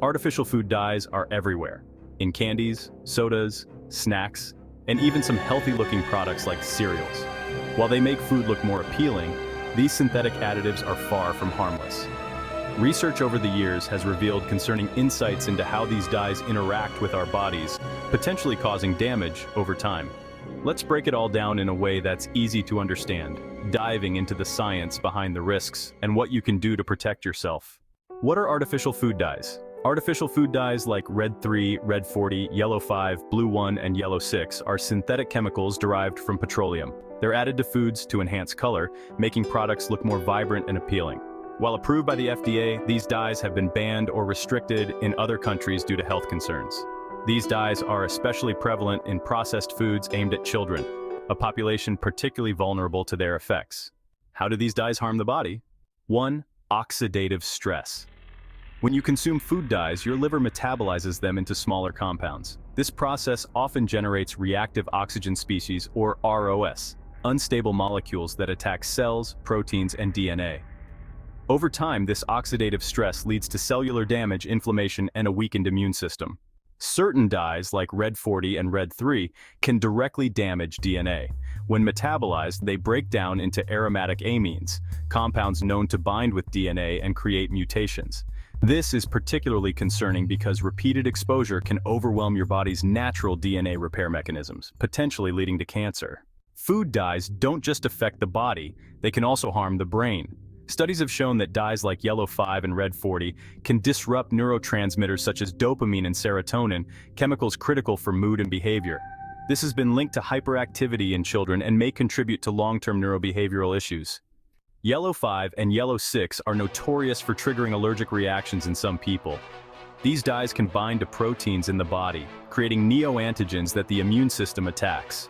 Artificial food dyes are everywhere, in candies, sodas, snacks, and even some healthy-looking products like cereals. While they make food look more appealing, these synthetic additives are far from harmless. Research over the years has revealed concerning insights into how these dyes interact with our bodies, potentially causing damage over time. Let's break it all down in a way that's easy to understand, diving into the science behind the risks and what you can do to protect yourself. What are artificial food dyes? Artificial food dyes like Red 3, Red 40, Yellow 5, Blue 1, and Yellow 6 are synthetic chemicals derived from petroleum. They're added to foods to enhance color, making products look more vibrant and appealing. While approved by the FDA, these dyes have been banned or restricted in other countries due to health concerns. These dyes are especially prevalent in processed foods aimed at children, a population particularly vulnerable to their effects. How do these dyes harm the body? 1. Oxidative stress. When you consume food dyes, your liver metabolizes them into smaller compounds. This process often generates reactive oxygen species, or ROS, unstable molecules that attack cells, proteins, and DNA. Over time, this oxidative stress leads to cellular damage, inflammation, and a weakened immune system. Certain dyes, like Red 40 and Red 3, can directly damage DNA. When metabolized, they break down into aromatic amines, compounds known to bind with DNA and create mutations. This is particularly concerning because repeated exposure can overwhelm your body's natural DNA repair mechanisms, potentially leading to cancer. Food dyes don't just affect the body, they can also harm the brain. Studies have shown that dyes like Yellow 5 and Red 40 can disrupt neurotransmitters such as dopamine and serotonin, chemicals critical for mood and behavior. This has been linked to hyperactivity in children and may contribute to long-term neurobehavioral issues. Yellow 5 and Yellow 6 are notorious for triggering allergic reactions in some people. These dyes can bind to proteins in the body, creating neoantigens that the immune system attacks.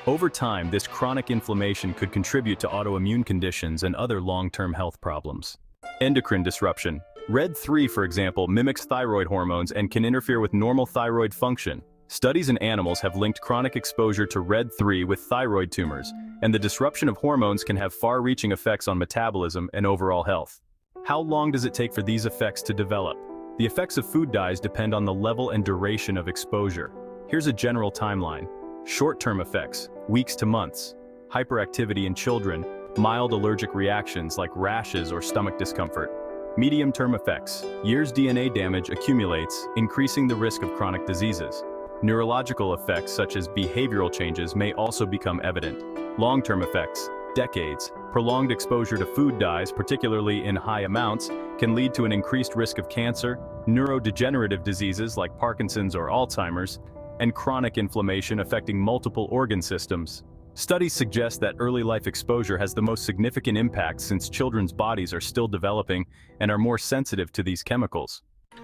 Over time, this chronic inflammation could contribute to autoimmune conditions and other long-term health problems. Endocrine disruption. Red 3, for example, mimics thyroid hormones and can interfere with normal thyroid function. Studies in animals have linked chronic exposure to Red 3 with thyroid tumors, and the disruption of hormones can have far-reaching effects on metabolism and overall health. How long does it take for these effects to develop? The effects of food dyes depend on the level and duration of exposure. Here's a general timeline. Short-term effects, weeks to months. Hyperactivity in children, mild allergic reactions like rashes or stomach discomfort. Medium-term effects, years DNA damage accumulates, increasing the risk of chronic diseases. Neurological effects such as behavioral changes may also become evident. Long-term effects, decades. Prolonged exposure to food dyes, particularly in high amounts, can lead to an increased risk of cancer, neurodegenerative diseases like Parkinson's or Alzheimer's, and chronic inflammation affecting multiple organ systems. Studies suggest that early life exposure has the most significant impact since children's bodies are still developing and are more sensitive to these chemicals.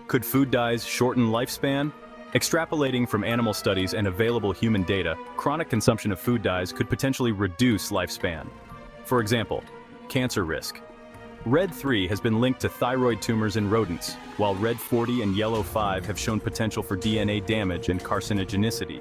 Could food dyes shorten lifespan? Extrapolating from animal studies and available human data, chronic consumption of food dyes could potentially reduce lifespan. For example, cancer risk. Red 3 has been linked to thyroid tumors in rodents, while Red 40 and Yellow 5 have shown potential for DNA damage and carcinogenicity.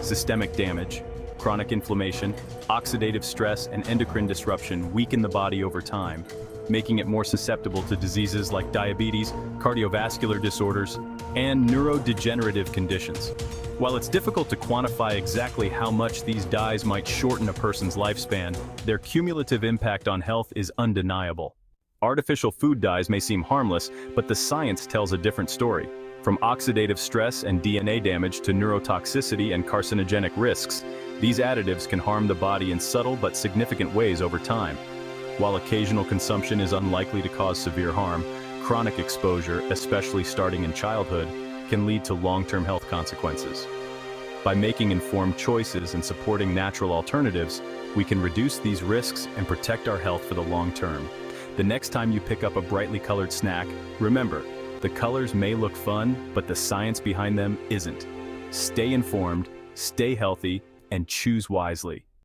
Systemic damage, chronic inflammation, oxidative stress, and endocrine disruption weaken the body over time, making it more susceptible to diseases like diabetes, cardiovascular disorders, and neurodegenerative conditions. While it's difficult to quantify exactly how much these dyes might shorten a person's lifespan, their cumulative impact on health is undeniable. Artificial food dyes may seem harmless, but the science tells a different story. From oxidative stress and DNA damage to neurotoxicity and carcinogenic risks, these additives can harm the body in subtle but significant ways over time. While occasional consumption is unlikely to cause severe harm, chronic exposure, especially starting in childhood, can lead to long-term health consequences. By making informed choices and supporting natural alternatives, we can reduce these risks and protect our health for the long term. The next time you pick up a brightly colored snack, remember, the colors may look fun, but the science behind them isn't. Stay informed, stay healthy, and choose wisely.